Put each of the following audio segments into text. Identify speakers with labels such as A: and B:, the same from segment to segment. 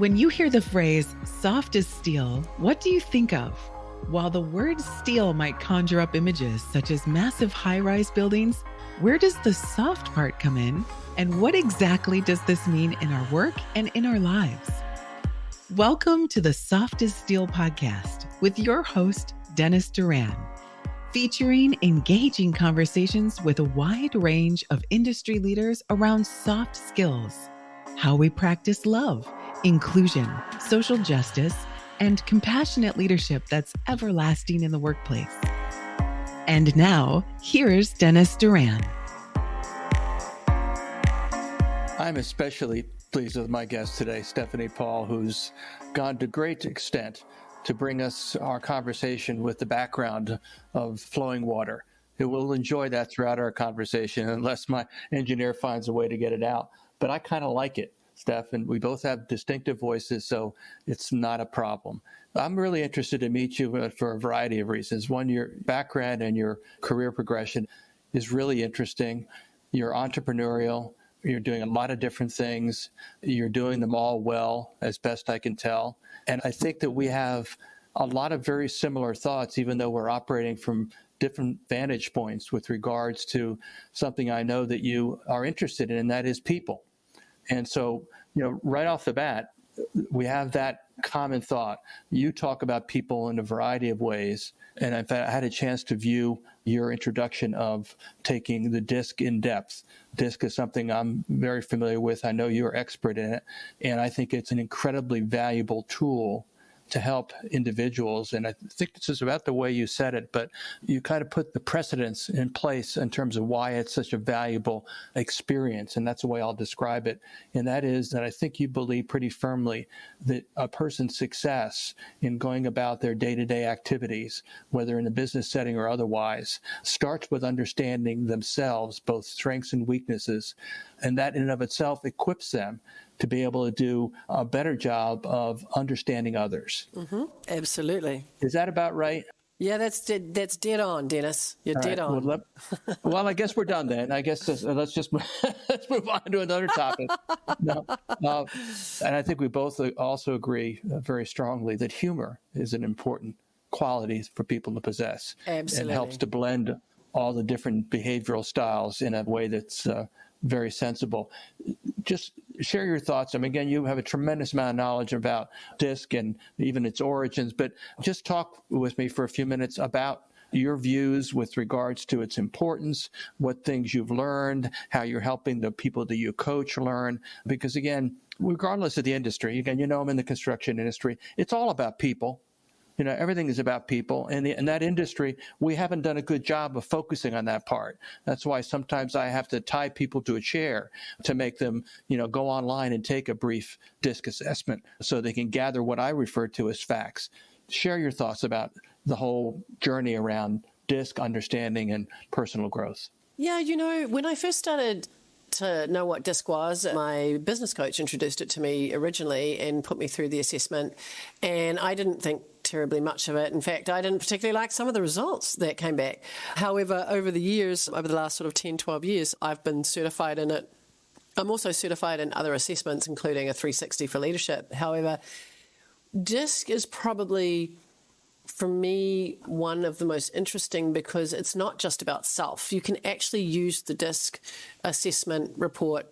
A: When you hear the phrase soft as steel, what do you think of? While the word steel might conjure up images such as massive high-rise buildings, where does the soft part come in? And what exactly does this mean in our work and in our lives? Welcome to the Soft as Steel podcast with your host, Dennis Doran, featuring engaging conversations with a wide range of industry leaders around soft skills, how we practice love, inclusion, social justice, and compassionate leadership that's everlasting in the workplace. And now, here's Dennis Doran.
B: I'm especially pleased with my guest today, Stephanie Paul, who's gone to great extent to bring us our conversation with the background of flowing water. We'll enjoy that throughout our conversation unless my engineer finds a way to get it out. But I kind of like it, Steph, and we both have distinctive voices, so it's not a problem. I'm really interested to meet you for a variety of reasons. One, your background and your career progression is really interesting. You're entrepreneurial. You're doing a lot of different things. You're doing them all well, as best I can tell. And I think that we have a lot of very similar thoughts, even though we're operating from different vantage points with regards to something I know that you are interested in, and that is people. And so, right off the bat, we have that common thought. You talk about people in a variety of ways. And in fact, I had a chance to view your introduction of taking the DISC in depth. DISC is something I'm very familiar with. I know you're expert in it. And I think it's an incredibly valuable tool to help individuals. And I think this is about the way you said it, but you kind of put the precedents in place in terms of why it's such a valuable experience. And that's the way I'll describe it. And that is that I think you believe pretty firmly that a person's success in going about their day-to-day activities, whether in a business setting or otherwise, starts with understanding themselves, both strengths and weaknesses. And that in and of itself equips them to be able to do a better job of understanding others.
C: Mm-hmm. Absolutely.
B: Is that about right?
C: Yeah, that's dead on, Dennis. You're dead on.
B: Well, I guess we're done then. I guess let's just let's move on to another topic. No, and I think we both also agree very strongly that humor is an important quality for people to possess.
C: Absolutely.
B: And helps to blend all the different behavioral styles in a way that's very sensible. Just share your thoughts. I mean, again, you have a tremendous amount of knowledge about DISC and even its origins, but just talk with me for a few minutes about your views with regards to its importance, what things you've learned, how you're helping the people that you coach learn. Because again, regardless of the industry, again, I'm in the construction industry, it's all about people. Everything is about people. And in that industry, we haven't done a good job of focusing on that part. That's why sometimes I have to tie people to a chair to make them, go online and take a brief DISC assessment so they can gather what I refer to as facts. Share your thoughts about the whole journey around DISC understanding and personal growth.
C: Yeah, when I first started to know what DISC was, my business coach introduced it to me originally and put me through the assessment. And I didn't think terribly much of it. In fact, I didn't particularly like some of the results that came back. However, over the years, over the last sort of 10, 12 years, I've been certified in it. I'm also certified in other assessments, including a 360 for leadership. However, DISC is probably, for me, one of the most interesting because it's not just about self. You can actually use the DISC assessment report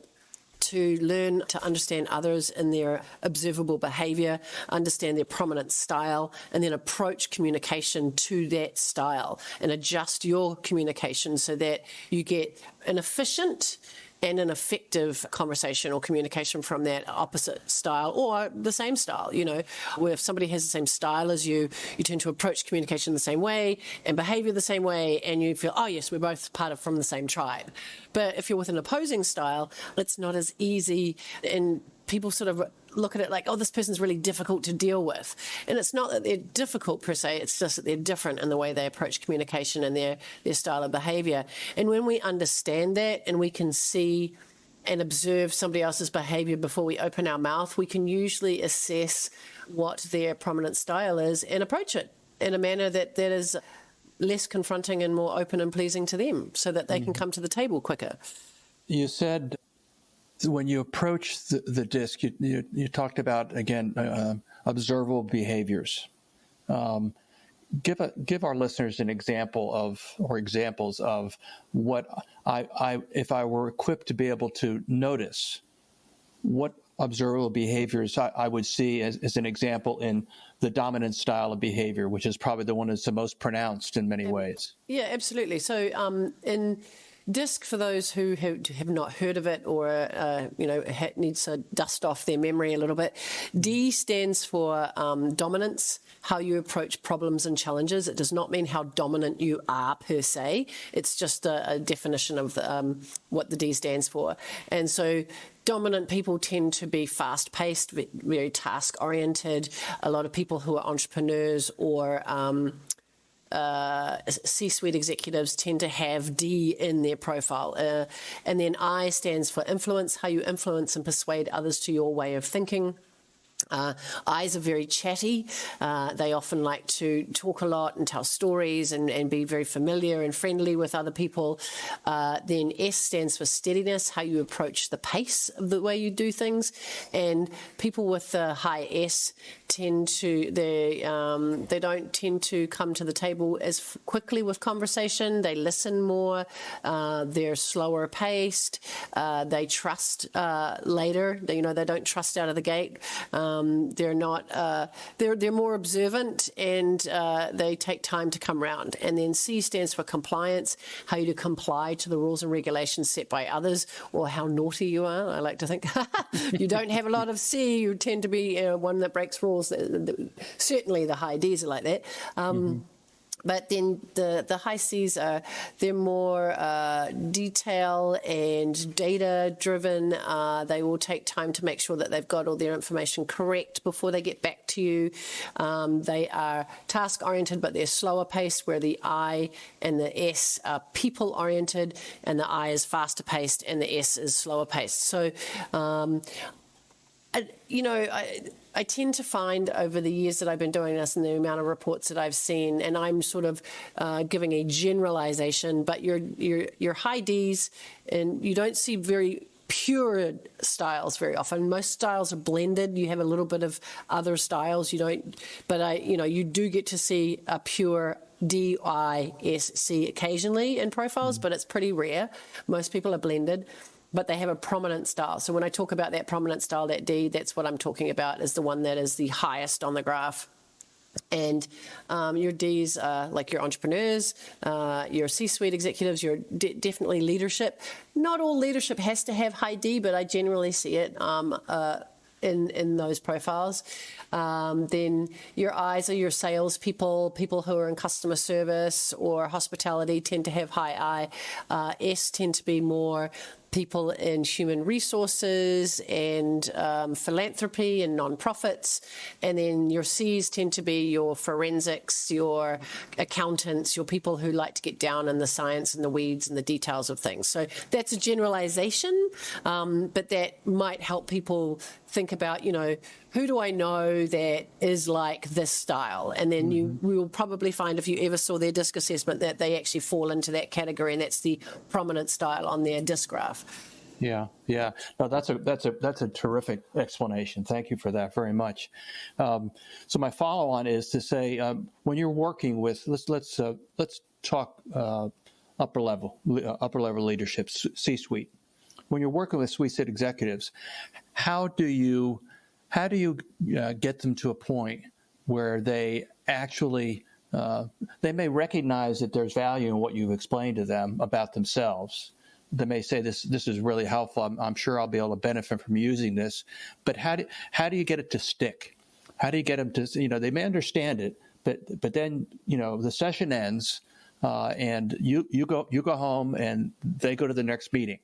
C: to learn to understand others in their observable behavior, understand their prominent style, and then approach communication to that style and adjust your communication so that you get an efficient and an effective conversation or communication from that opposite style or the same style. Where if somebody has the same style as you, you tend to approach communication the same way and behavior the same way, and you feel, oh yes, we're both from the same tribe. But if you're with an opposing style, it's not as easy, and people sort of look at it like, oh, this person's really difficult to deal with. And it's not that they're difficult per se, it's just that they're different in the way they approach communication and their style of behavior. And when we understand that and we can see and observe somebody else's behavior before we open our mouth, we can usually assess what their prominent style is and approach it in a manner that is less confronting and more open and pleasing to them so that they can come to the table quicker.
B: You said when you approach the disc, you talked about, again, observable behaviors. Give our listeners an example of, or examples of, what if I were equipped to be able to notice what observable behaviors I would see as an example in the dominant style of behavior, which is probably the one that's the most pronounced in many ways.
C: Yeah, absolutely. So in DISC, for those who have not heard of it or, needs to dust off their memory a little bit, D stands for dominance, how you approach problems and challenges. It does not mean how dominant you are per se. It's just a definition of what the D stands for. And so dominant people tend to be fast-paced, very task-oriented. A lot of people who are entrepreneurs or C-suite executives tend to have D in their profile. And then I stands for influence, how you influence and persuade others to your way of thinking. I's are very chatty. They often like to talk a lot and tell stories and be very familiar and friendly with other people. Then S stands for steadiness, how you approach the pace of the way you do things. And people with the high S tend to, they don't tend to come to the table as quickly with conversation. They listen more. They're slower paced. They trust later. They don't trust out of the gate. They're not. They're more observant, and they take time to come round. And then C stands for compliance, how you comply to the rules and regulations set by others, or how naughty you are. I like to think you don't have a lot of C. You tend to be one that breaks rules. Certainly, the high Ds are like that. But then the high Cs they're more detail and data driven. They will take time to make sure that they've got all their information correct before they get back to you. They are task oriented, but they're slower paced, where the I and the S are people oriented, and the I is faster paced and the S is slower paced. So I tend to find over the years that I've been doing this and the amount of reports that I've seen, and I'm sort of giving a generalization, but your high Ds, and you don't see very pure styles very often. Most styles are blended. You have a little bit of other styles. You don't, but you do get to see a pure D-I-S-C occasionally in profiles, but it's pretty rare. Most people are blended, but they have a prominent style. So when I talk about that prominent style, that D, that's what I'm talking about, is the one that is the highest on the graph. And your Ds, like your entrepreneurs, your C-suite executives, your definitely leadership. Not all leadership has to have high D, but I generally see it in those profiles. Then your I's are your salespeople, people who are in customer service or hospitality tend to have high I. S tend to be more people in human resources and philanthropy and nonprofits. And then your C's tend to be your forensics, your accountants, your people who like to get down in the science and the weeds and the details of things. So that's a generalization, but that might help people think about, who do I know that is like this style? And then you will probably find, if you ever saw their DISC assessment, that they actually fall into that category, and that's the prominent style on their DISC graph.
B: Yeah. No, that's a terrific explanation. Thank you for that very much. So my follow-on is to say, when you're working with, let's talk upper level leadership, C-suite. When you're working with C-suite executives, how do you get them to a point where they actually they may recognize that there's value in what you've explained to them about themselves? They may say this is really helpful. I'm sure I'll be able to benefit from using this. But how do you get it to stick? How do you get them to, they may understand it, but then the session ends and you go home and they go to the next meeting.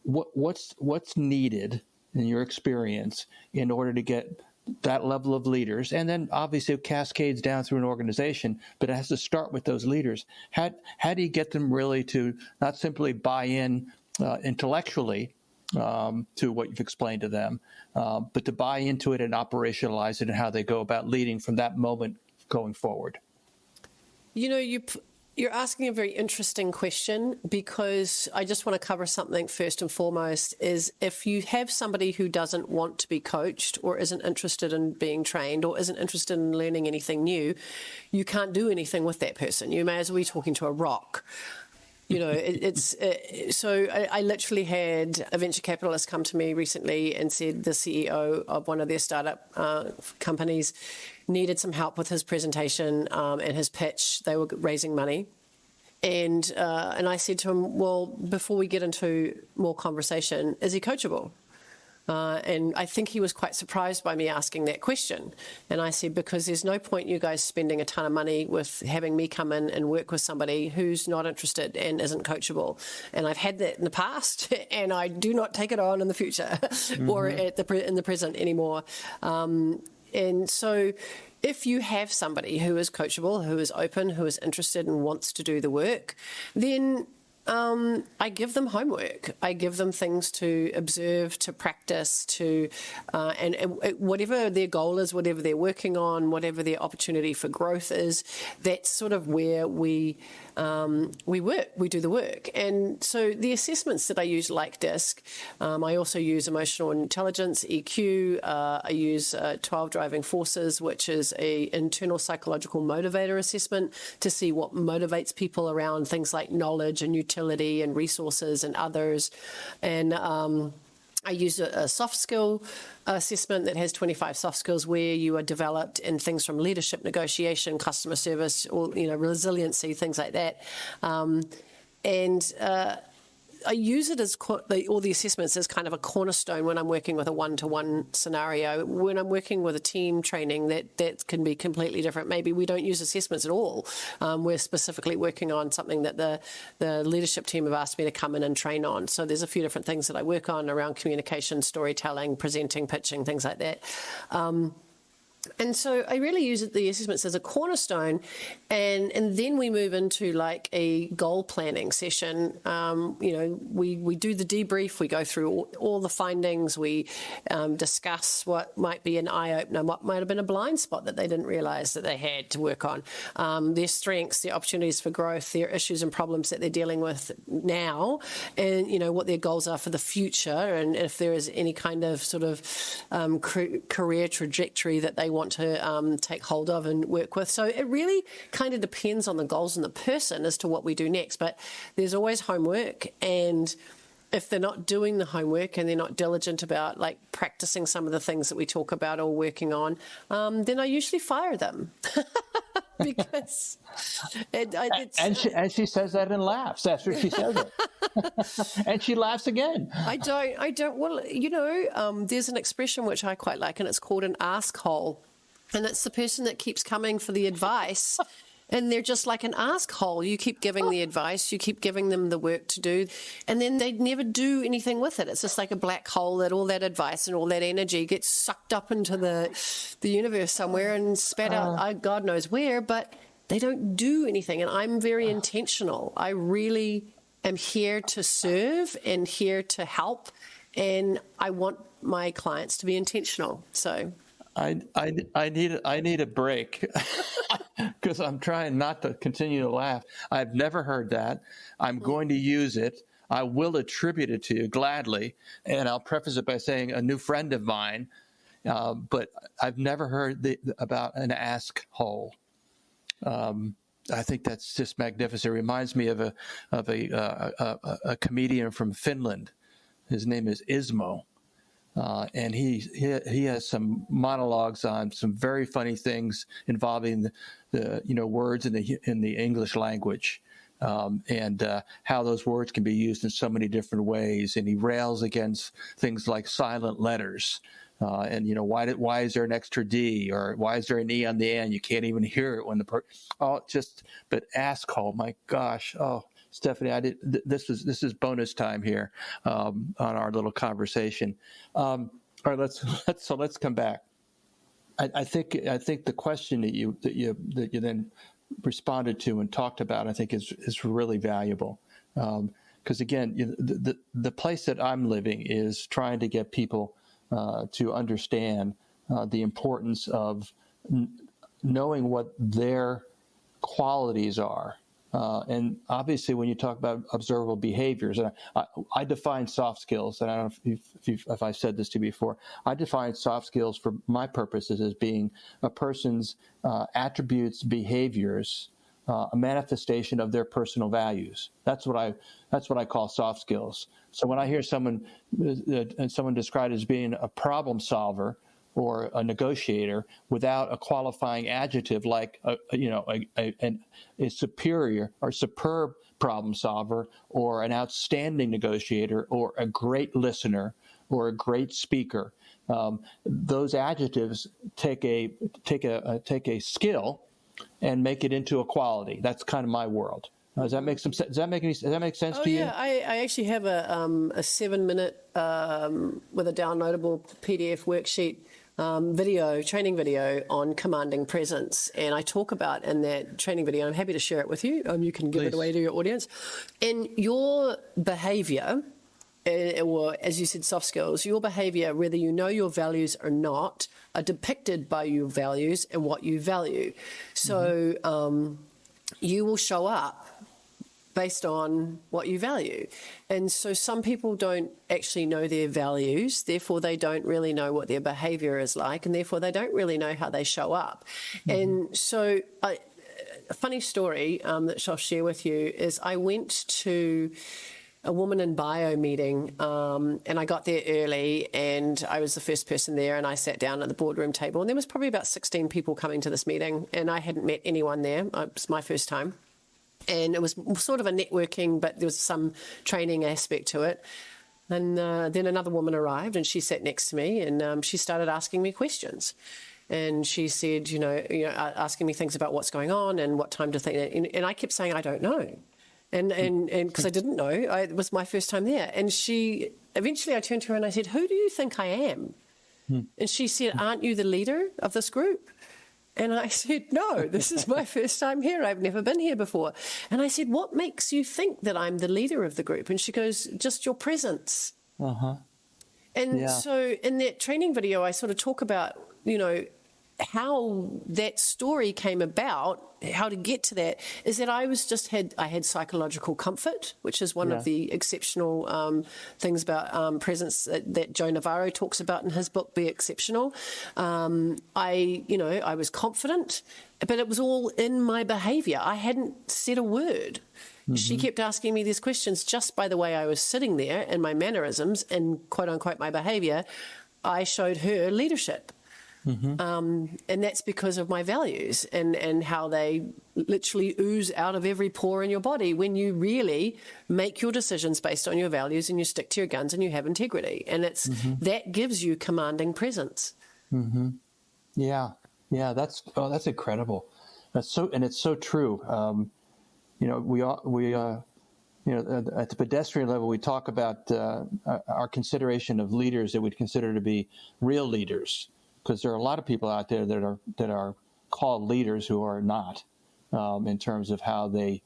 B: What's needed in your experience in order to get that level of leaders? And then obviously it cascades down through an organization, but it has to start with those leaders. How do you get them really to not simply buy in intellectually to what you've explained to them, but to buy into it and operationalize it and how they go about leading from that moment going forward?
C: You're asking a very interesting question, because I just want to cover something first and foremost. Is if you have somebody who doesn't want to be coached, or isn't interested in being trained, or isn't interested in learning anything new, you can't do anything with that person. You may as well be talking to a rock. So I literally had a venture capitalist come to me recently and said the CEO of one of their startup companies needed some help with his presentation and his pitch. They were raising money. And I said to him, well, before we get into more conversation, is he coachable? And I think he was quite surprised by me asking that question. And I said, because there's no point you guys spending a ton of money with having me come in and work with somebody who's not interested and isn't coachable. And I've had that in the past, and I do not take it on in the future or in the present anymore. And so if you have somebody who is coachable, who is open, who is interested and wants to do the work, then I give them homework. I give them things to observe, to practice, and whatever their goal is, whatever they're working on, whatever their opportunity for growth is, that's sort of where we work, we do the work. And so the assessments that I use, like DISC, I also use emotional intelligence, EQ. I use 12 Driving Forces, which is an internal psychological motivator assessment to see what motivates people around things like knowledge and utility and resources and others. And I use a soft skill assessment that has 25 soft skills where you are developed in things from leadership, negotiation, customer service, or resiliency, things like that. I use it as all the assessments as kind of a cornerstone when I'm working with a one-to-one scenario. When I'm working with a team training, that can be completely different. Maybe we don't use assessments at all. We're specifically working on something that the leadership team have asked me to come in and train on. So there's a few different things that I work on around communication, storytelling, presenting, pitching, things like that. And so I really use the assessments as a cornerstone, and then we move into like a goal planning session. We do the debrief, we go through all the findings, we discuss what might be an eye-opener, what might have been a blind spot that they didn't realize that they had to work on, their strengths, their opportunities for growth, their issues and problems that they're dealing with now, and what their goals are for the future, and if there is any kind of sort of career trajectory that they want to take hold of and work with. So it really kind of depends on the goals and the person as to what we do next. But there's always homework, and if they're not doing the homework and they're not diligent about like practicing some of the things that we talk about or working on, then I usually fire them. Because
B: and she says that and laughs after she says it. And she laughs again.
C: I don't. Well, there's an expression which I quite like, and it's called an ask hole. And it's the person that keeps coming for the advice, and they're just like an ask hole. You keep giving the advice, you keep giving them the work to do, and then they never do anything with it. It's just like a black hole that all that advice and all that energy gets sucked up into the universe somewhere and spat out, God knows where, but they don't do anything. And I'm very intentional. I really am here to serve and here to help, and I want my clients to be intentional. So
B: I need a break because I'm trying not to continue to laugh. I've never heard that. I'm going to use it. I will attribute it to you gladly, and I'll preface it by saying a new friend of mine, but I've never heard about an ask hole. I think that's just magnificent. It reminds me of a comedian from Finland. His name is Ismo. And he has some monologues on some very funny things involving the words in the English language, and how those words can be used in so many different ways. And he rails against things like silent letters, and why is there an extra D, or why is there an E on the end? You can't even hear it when but ask hole. My gosh, Stephanie, this is bonus time here on our little conversation. All right, let's come back. I think the question that you then responded to and talked about, I think is really valuable, because again, the place that I'm living is trying to get people to understand the importance of knowing what their qualities are. And obviously, when you talk about observable behaviors, and I define soft skills, and I don't know if I've said this to you before, I define soft skills for my purposes as being a person's attributes, behaviors, a manifestation of their personal values. That's what I call soft skills. So when I hear someone described as being a problem solver or a negotiator without a qualifying adjective like a superior or superb problem solver or an outstanding negotiator or a great listener or a great speaker, those adjectives take a skill and make it into a quality. That's kind of my world. Does that make sense? Does that make sense to you?
C: Yeah, I actually have a 7-minute with a downloadable PDF worksheet training video on commanding presence, and I talk about in that training video. I'm happy to share it with you. You can give
B: Please.
C: it away to your audience. And your behaviour, or as you said, soft skills, your behaviour, whether you know your values or not, are depicted by your values and what you value. So you will show up based on what you value. And so some people don't actually know their values, therefore they don't really know what their behaviour is like, and therefore they don't really know how they show up. And so a funny story that I'll share with you is I went to a woman in bio meeting, and I got there early, and I was the first person there, and I sat down at the boardroom table, and there was probably about 16 people coming to this meeting, and I hadn't met anyone there. It was my first time. And it was sort of a networking, but there was some training aspect to it. And then another woman arrived, and she sat next to me, and she started asking me questions. And she said, asking me things about what's going on and what time to think. And I kept saying, I don't know. And because I didn't know, it was my first time there. And eventually I turned to her and I said, who do you think I am? And she said, aren't you the leader of this group? And I said, no, this is my first time here. I've never been here before. And I said, what makes you think that I'm the leader of the group? And she goes, just your presence. And so in that training video, I sort of talk about, how that story came about, how to get to that, is that I had psychological comfort, which is one of the exceptional things about presence that Joe Navarro talks about in his book, Be Exceptional. I was confident, but it was all in my behaviour. I hadn't said a word. She kept asking me these questions just by the way I was sitting there and my mannerisms and quote unquote my behaviour. I showed her leadership. And that's because of my values and how they literally ooze out of every pore in your body when you really make your decisions based on your values and you stick to your guns and you have integrity. And that gives you commanding presence.
B: Yeah, that's incredible. It's so true. At the pedestrian level, we talk about our consideration of leaders that we'd consider to be real leaders. Because there are a lot of people out there that are called leaders who are not, in terms of how they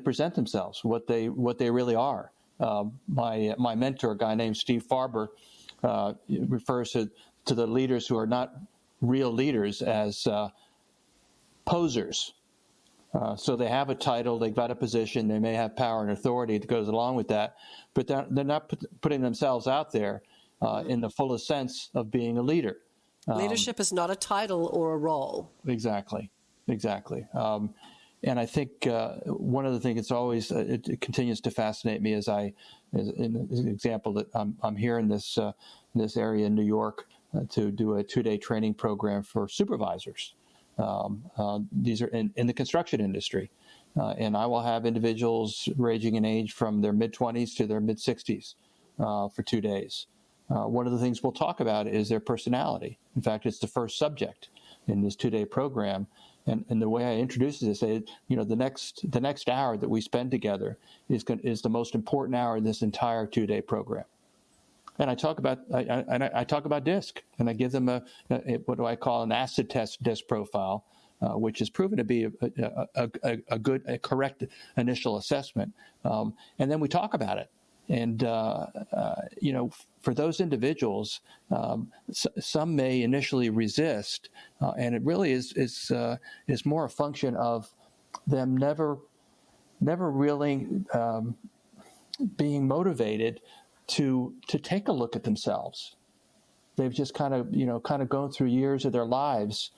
B: present themselves, what they really are. My mentor, a guy named Steve Farber, refers to the leaders who are not real leaders as posers. So they have a title, they've got a position, they may have power and authority that goes along with that, but they're not putting themselves out there in the fullest sense of being a leader.
C: Leadership is not a title or a role. Exactly.
B: And I think one of the things that's always it continues to fascinate me as an example that I'm here in this area in New York to do a 2-day training program for supervisors. These are in the construction industry, and I will have individuals ranging in age from their mid-20s to their mid-60s for 2 days. One of the things we'll talk about is their personality. In fact, it's the first subject in this 2-day program. And the way I introduce it is, the next hour that we spend together is the most important hour in this entire 2-day program. And I talk about DISC, and I give them what do I call an acid test DISC profile, which has proven to be a correct initial assessment. And then we talk about it. And, for those individuals, some may initially resist, and it really is more a function of them never never really being motivated to take a look at themselves. They've just kind of gone through years of their lives,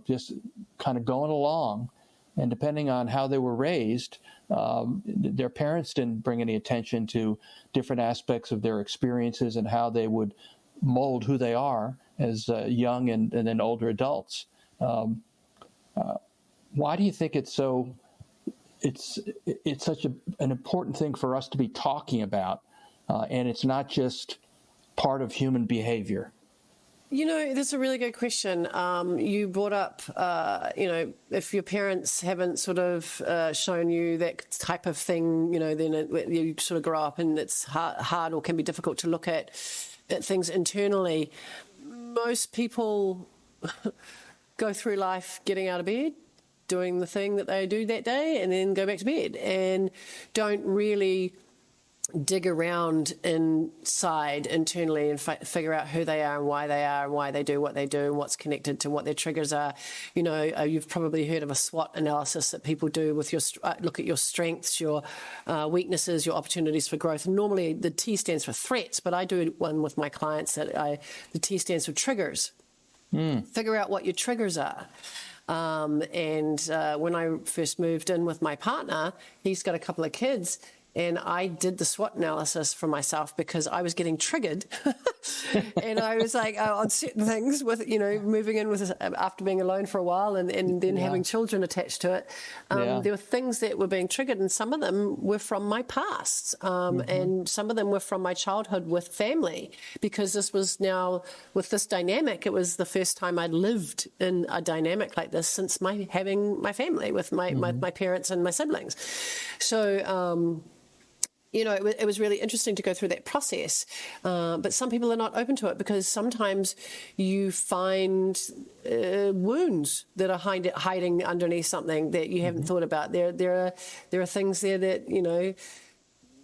B: just kind of going along. And depending on how they were raised, their parents didn't bring any attention to different aspects of their experiences and how they would mold who they are as young and then older adults. Why do you think it's such an important thing for us to be talking about, and it's not just part of human behavior?
C: That's a really good question. You brought up, if your parents haven't sort of shown you that type of thing, then you sort of grow up and it's hard or can be difficult to look at things internally. Most people go through life getting out of bed, doing the thing that they do that day, and then go back to bed, and don't really dig around inside internally and figure out who they are and why they do what they do and what's connected to what their triggers are. You've probably heard of a SWOT analysis that people do with your look at your strengths, your weaknesses, your opportunities for growth. Normally the T stands for threats, but I do one with my clients the T stands for triggers. Figure out what your triggers are. When I first moved in with my partner, he's got a couple of kids, and I did the SWOT analysis for myself because I was getting triggered. And I was like, on certain things with, moving in with after being alone for a while and then having children attached to it. There were things that were being triggered, and some of them were from my past. And some of them were from my childhood with family, because this was now, with this dynamic, it was the first time I'd lived in a dynamic like this since having my family with my parents and my siblings. So, it was really interesting to go through that process. But some people are not open to it because sometimes you find wounds that are hiding underneath something that you haven't thought about. There are things there that,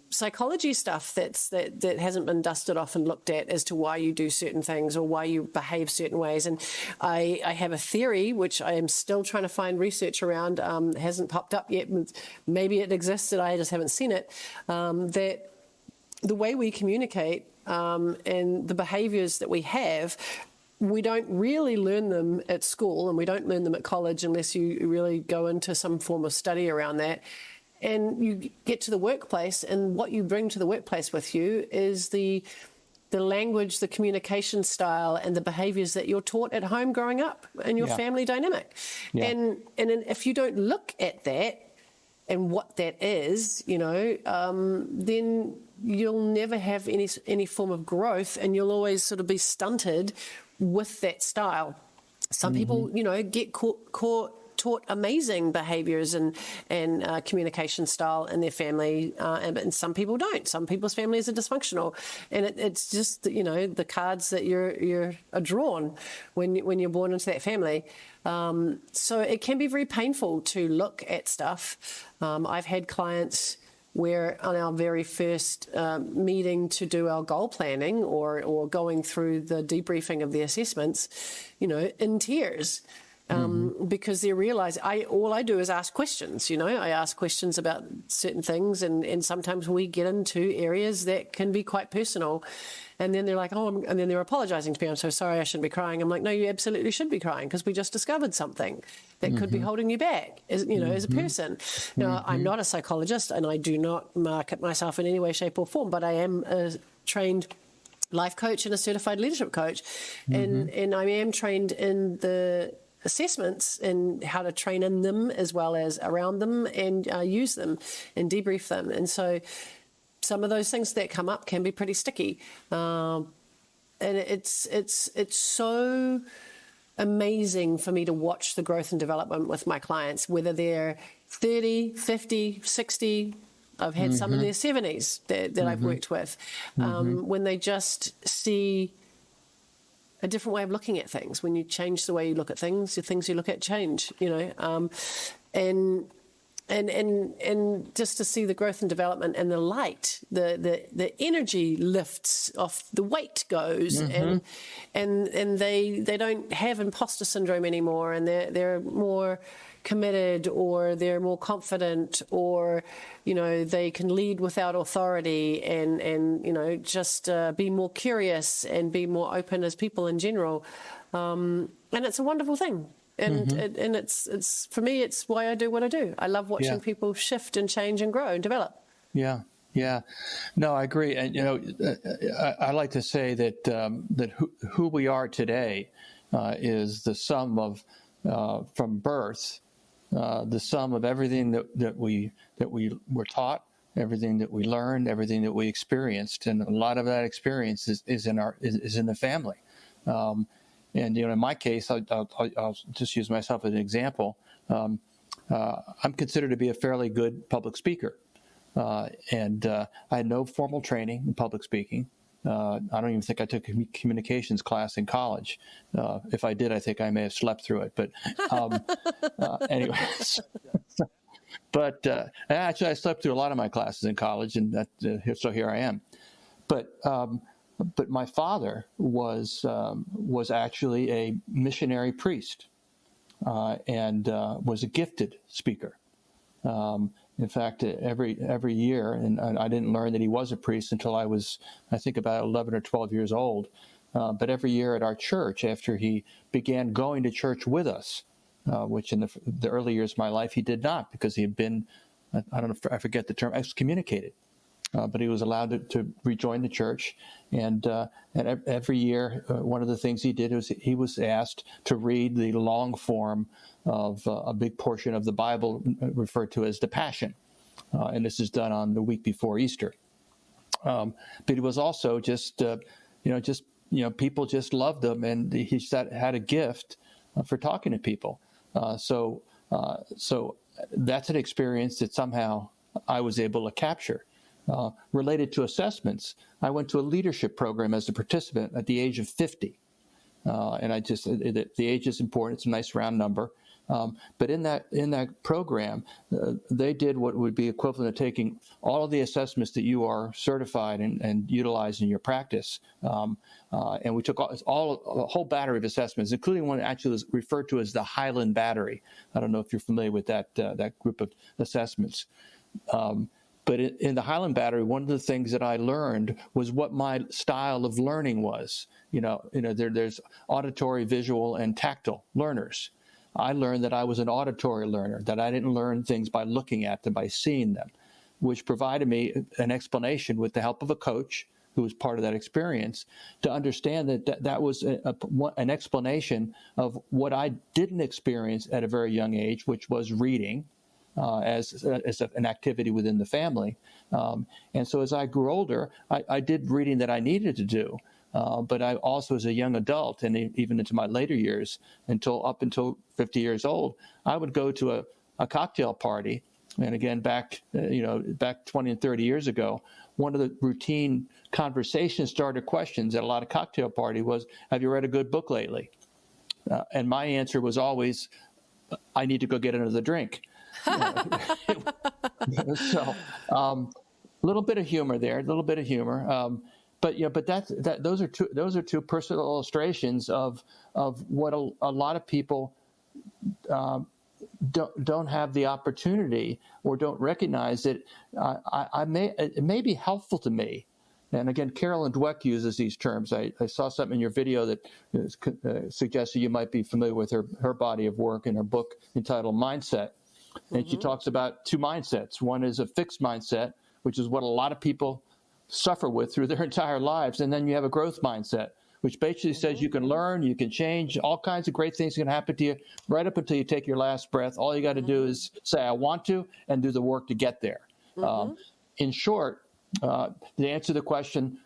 C: psychology stuff that hasn't been dusted off and looked at as to why you do certain things or why you behave certain ways. And I have a theory, which I am still trying to find research around, hasn't popped up yet. Maybe it exists and I just haven't seen it, that the way we communicate and the behaviors that we have, we don't really learn them at school, and we don't learn them at college unless you really go into some form of study around that. And you get to the workplace, and what you bring to the workplace with you is the language, the communication style, and the behaviors that you're taught at home growing up in your family dynamic. Yeah. And if you don't look at that and what that is, then you'll never have any form of growth, and you'll always sort of be stunted with that style. Some people, get taught amazing behaviors and communication style in their family, and some people don't. Some people's families are dysfunctional, and it's just the cards that you're drawn when you're born into that family. So it can be very painful to look at stuff. I've had clients where on our very first meeting to do our goal planning or going through the debriefing of the assessments, in tears. Because they realize all I do is ask questions. I ask questions about certain things, and sometimes we get into areas that can be quite personal. And then they're like, and then they're apologizing to me. I'm so sorry, I shouldn't be crying. I'm like, no, you absolutely should be crying, because we just discovered something that could be holding you back, as a person. Now, I'm not a psychologist, and I do not market myself in any way, shape, or form, but I am a trained life coach and a certified leadership coach. And I am trained in the assessments and how to train in them as well as around them, and use them and debrief them. And so some of those things that come up can be pretty sticky. And it's so amazing for me to watch the growth and development with my clients, whether they're 30, 50, 60. I've had some in their 70s that I've worked with, when they just see a different way of looking at things. When you change the way you look at things, the things you look at change, and just to see the growth and development and the light, the energy lifts off, the weight goes, and they don't have imposter syndrome anymore, and they're more committed, or they're more confident, or, they can lead without authority, and just be more curious and be more open as people in general. And it's a wonderful thing. And it's for me, it's why I do what I do. I love watching people shift and change and grow and develop.
B: Yeah. Yeah, no, I agree. And, I like to say that who we are today is the sum of, from birth, the sum of everything that we were taught, everything that we learned, everything that we experienced, and a lot of that experience is in the family. And in my case, I'll just use myself as an example. I'm considered to be a fairly good public speaker. And I had no formal training in public speaking. I don't even think I took a communications class in college. If I did, I think I may have slept through it. But anyways, but actually, I slept through a lot of my classes in college, and so here I am. But my father was actually a missionary priest, and was a gifted speaker. In fact, every year, and I didn't learn that he was a priest until I was, I think, about 11 or 12 years old. But every year at our church, after he began going to church with us, which in the early years of my life he did not, because he had been, I don't know if I forget the term, excommunicated. But he was allowed to rejoin the church. And every year, one of the things he did was he was asked to read the long form of a big portion of the Bible referred to as the Passion. And this is done on the week before Easter. But it was also just people just loved him, and he had a gift for talking to people. So that's an experience that somehow I was able to capture. Related to assessments, I went to a leadership program as a participant at the age of 50. And the age is important. It's a nice round number. But in that program, they did what would be equivalent of taking all of the assessments that you are certified and utilize in your practice. And we took a whole battery of assessments, including one that actually is referred to as the Highland Battery. I don't know if you're familiar with that group of assessments. But in the Highland Battery, one of the things that I learned was what my style of learning was. There's auditory, visual, and tactile learners. I learned that I was an auditory learner, that I didn't learn things by looking at them, by seeing them, which provided me an explanation with the help of a coach who was part of that experience to understand that was an explanation of what I didn't experience at a very young age, which was reading. As an activity within the family. And so as I grew older, I did reading that I needed to do. But I also, as a young adult, and even into my later years, up until 50 years old, I would go to a cocktail party. And again, back 20 and 30 years ago, one of the routine conversation starter questions at a lot of cocktail party was, have you read a good book lately? And my answer was always, I need to go get another drink. So, a little bit of humor there, but those are two personal illustrations of what a lot of people don't have the opportunity or don't recognize that it may be helpful to me. And again, Carolyn Dweck uses these terms. I saw something in your video that suggested you might be familiar with her body of work in her book entitled Mindset. And she talks about two mindsets. One is a fixed mindset, which is what a lot of people suffer with through their entire lives. And then you have a growth mindset, which basically says you can learn, you can change, all kinds of great things can happen to you right up until you take your last breath. All you got to do is say, I want to, and do the work to get there. In short, to answer the question,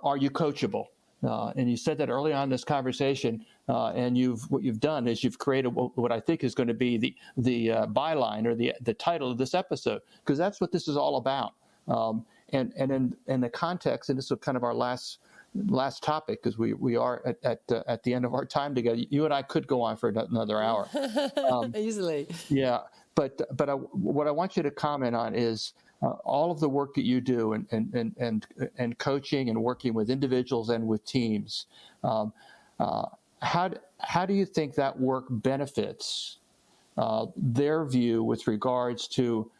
B: are you coachable? And you said that early on in this conversation, and what you've done is you've created what I think is going to be the byline or the title of this episode, because that's what this is all about. And in the context, and this is kind of our last topic, because we are at the end of our time together. You and I could go on for another hour,
C: easily.
B: Yeah, but what I want you to comment on is all of the work that you do and coaching and working with individuals and with teams. How do you think that work benefits their view with regards to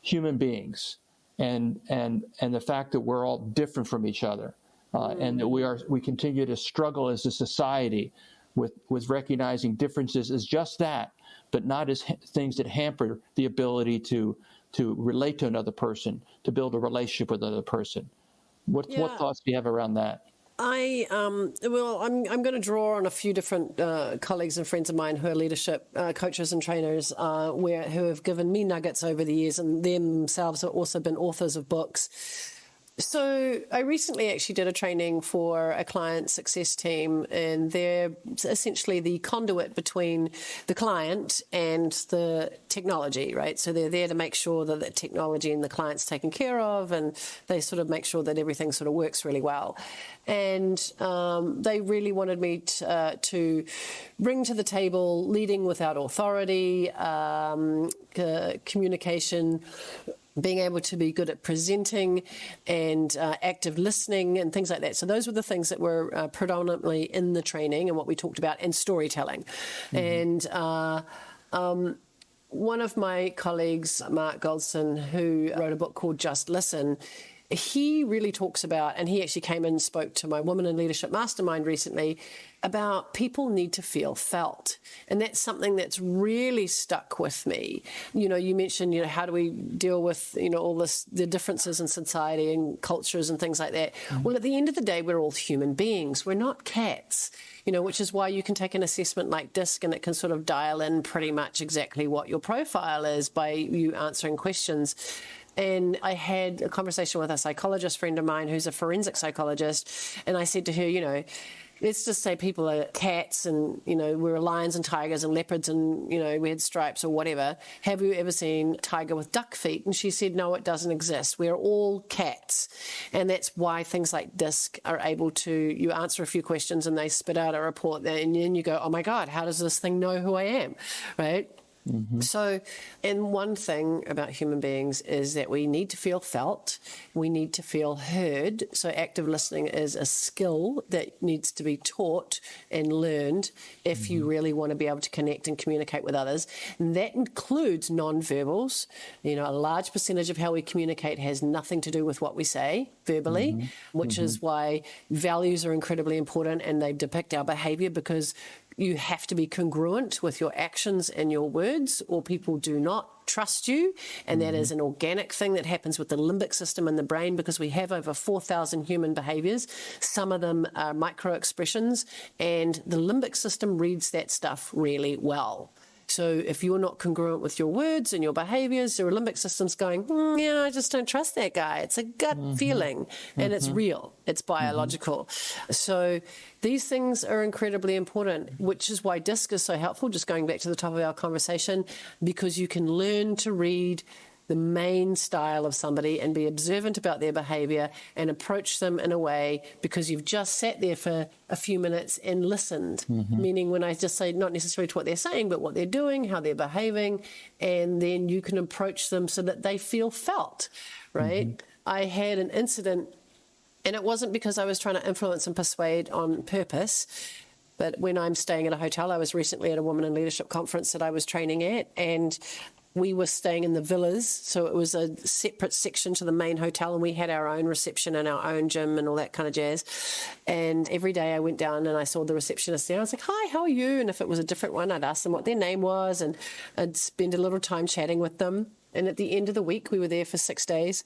B: human beings and the fact that we're all different from each other, and that we continue to struggle as a society with recognizing differences as just that, but not as things that hamper the ability to relate to another person, to build a relationship with another person. What thoughts do you have around that?
C: I'm going to draw on a few different colleagues and friends of mine who are leadership coaches and trainers, who have given me nuggets over the years, and themselves have also been authors of books. So I recently actually did a training for a client success team, and they're essentially the conduit between the client and the technology, right? So they're there to make sure that the technology and the client's taken care of, and they sort of make sure that everything sort of works really well. And they really wanted me to bring to the table leading without authority, communication, being able to be good at presenting and active listening and things like that. So those were the things that were predominantly in the training and what we talked about, and storytelling. Mm-hmm. And one of my colleagues, Mark Goldson, who wrote a book called Just Listen, he really talks about, and he actually came and spoke to my Women in Leadership Mastermind recently, about people need to feel felt. And that's something that's really stuck with me. You know, you mentioned, how do we deal with, all the differences in society and cultures and things like that. Mm-hmm. Well, at the end of the day, we're all human beings. We're not cats, which is why you can take an assessment like DISC and it can sort of dial in pretty much exactly what your profile is by you answering questions. And I had a conversation with a psychologist friend of mine who's a forensic psychologist, and I said to her, let's just say people are cats and, we're lions and tigers and leopards and, we had stripes or whatever. Have you ever seen a tiger with duck feet? And she said, no, it doesn't exist. We're all cats. And that's why things like DISC are able to, you answer a few questions and they spit out a report there, and then you go, oh my God, how does this thing know who I am, right? Mm-hmm. So, and one thing about human beings is that we need to feel felt, we need to feel heard. So active listening is a skill that needs to be taught and learned if you really want to be able to connect and communicate with others. And that includes non-verbals. A large percentage of how we communicate has nothing to do with what we say verbally, which is why values are incredibly important, and they depict our behavior, because you have to be congruent with your actions and your words, or people do not trust you. And that is an organic thing that happens with the limbic system in the brain, because we have over 4,000 human behaviors. Some of them are micro expressions, and the limbic system reads that stuff really well. So if you're not congruent with your words and your behaviors, your limbic system's going, I just don't trust that guy. It's a gut feeling, and it's real. It's biological. So these things are incredibly important, which is why DISC is so helpful, just going back to the top of our conversation, because you can learn to read the main style of somebody and be observant about their behavior and approach them in a way, because you've just sat there for a few minutes and listened, meaning when I just say not necessarily to what they're saying, but what they're doing, how they're behaving, and then you can approach them so that they feel felt, right? I had an incident, and it wasn't because I was trying to influence and persuade on purpose, but when I'm staying at a hotel, I was recently at a Women in Leadership conference that I was training at, and we were staying in the villas, so it was a separate section to the main hotel, and we had our own reception and our own gym and all that kind of jazz. And every day I went down and I saw the receptionist there. I was like, hi, how are you? And if it was a different one, I'd ask them what their name was, and I'd spend a little time chatting with them. And at the end of the week, we were there for 6 days.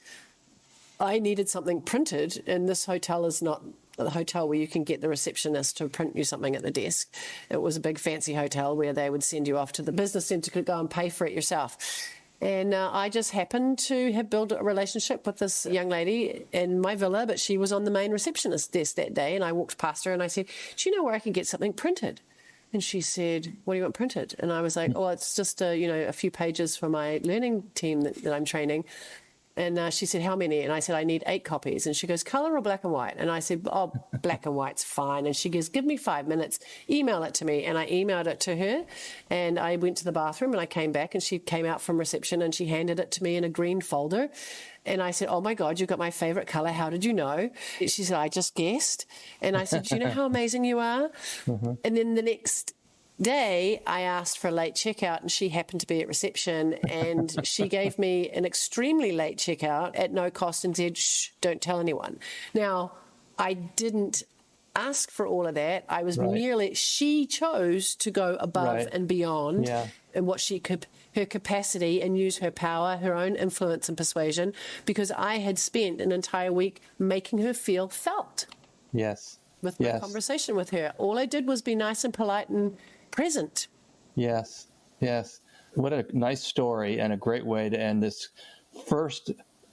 C: I needed something printed, and this hotel is not the hotel where you can get the receptionist to print you something at the desk. It was a big fancy hotel where they would send you off to the business centre to go and pay for it yourself. And I just happened to have built a relationship with this young lady in my villa, but she was on the main receptionist desk that day, and I walked past her and I said, do you know where I can get something printed? And she said, what do you want printed? And I was like, oh, it's just a few pages for my learning team that I'm training. And she said, how many? And I said, I need 8 copies. And she goes, colour or black and white? And I said, oh, black and white's fine. And she goes, give me 5 minutes, email it to me. And I emailed it to her, and I went to the bathroom, and I came back, and she came out from reception and she handed it to me in a green folder. And I said, oh my God, you've got my favourite colour. How did you know? She said, I just guessed. And I said, do you know how amazing you are? And then the next day, I asked for a late checkout and she happened to be at reception, and she gave me an extremely late checkout at no cost and said, shh, don't tell anyone. Now, I didn't ask for all of that. I was merely, she chose to go above and beyond in what she could, her capacity, and use her power, her own influence and persuasion, because I had spent an entire week making her feel felt.
B: Yes.
C: With my conversation with her. All I did was be nice and polite and present.
B: Yes. Yes. What a nice story and a great way to end this first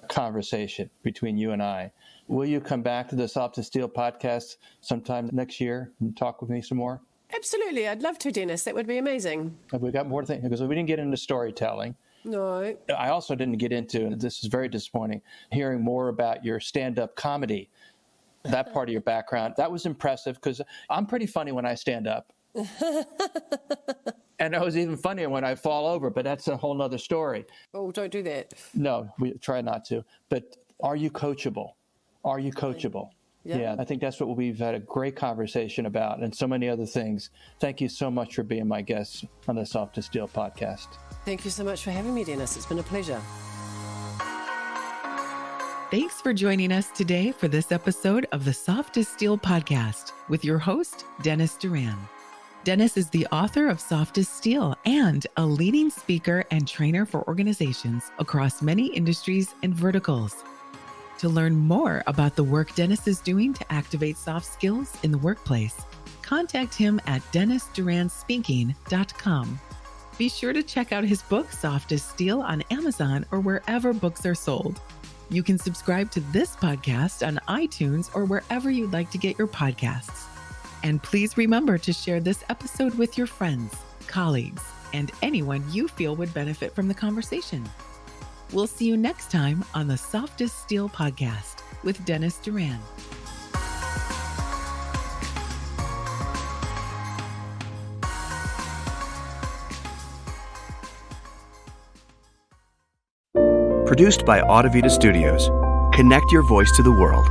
B: conversation between you and I. Will you come back to the Soft as Steel podcast sometime next year and talk with me some more?
C: Absolutely. I'd love to, Dennis. That would be amazing.
B: Have we got more things? Because we didn't get into storytelling.
C: No.
B: I also didn't get into, and this is very disappointing, hearing more about your stand-up comedy, that part of your background. That was impressive because I'm pretty funny when I stand up. And I was even funnier when I fall over, but that's a whole nother story.
C: Oh, don't do that.
B: No, we try not to. But are you coachable? Are you coachable? Yeah, I think that's what we've had a great conversation about, and so many other things. Thank you so much for being my guest on the Soft as Steel podcast.
C: Thank you so much for having me, Dennis. It's been a pleasure.
A: Thanks for joining us today for this episode of the Soft as Steel podcast with your host, Dennis Doran. Dennis is the author of Soft as Steel and a leading speaker and trainer for organizations across many industries and verticals. To learn more about the work Dennis is doing to activate soft skills in the workplace, contact him at dennisduranspeaking.com. Be sure to check out his book, Soft as Steel, on Amazon or wherever books are sold. You can subscribe to this podcast on iTunes or wherever you'd like to get your podcasts. And please remember to share this episode with your friends, colleagues, and anyone you feel would benefit from the conversation. We'll see you next time on the Soft as Steel podcast with Dennis Doran.
D: Produced by Audivita Studios. Connect your voice to the world.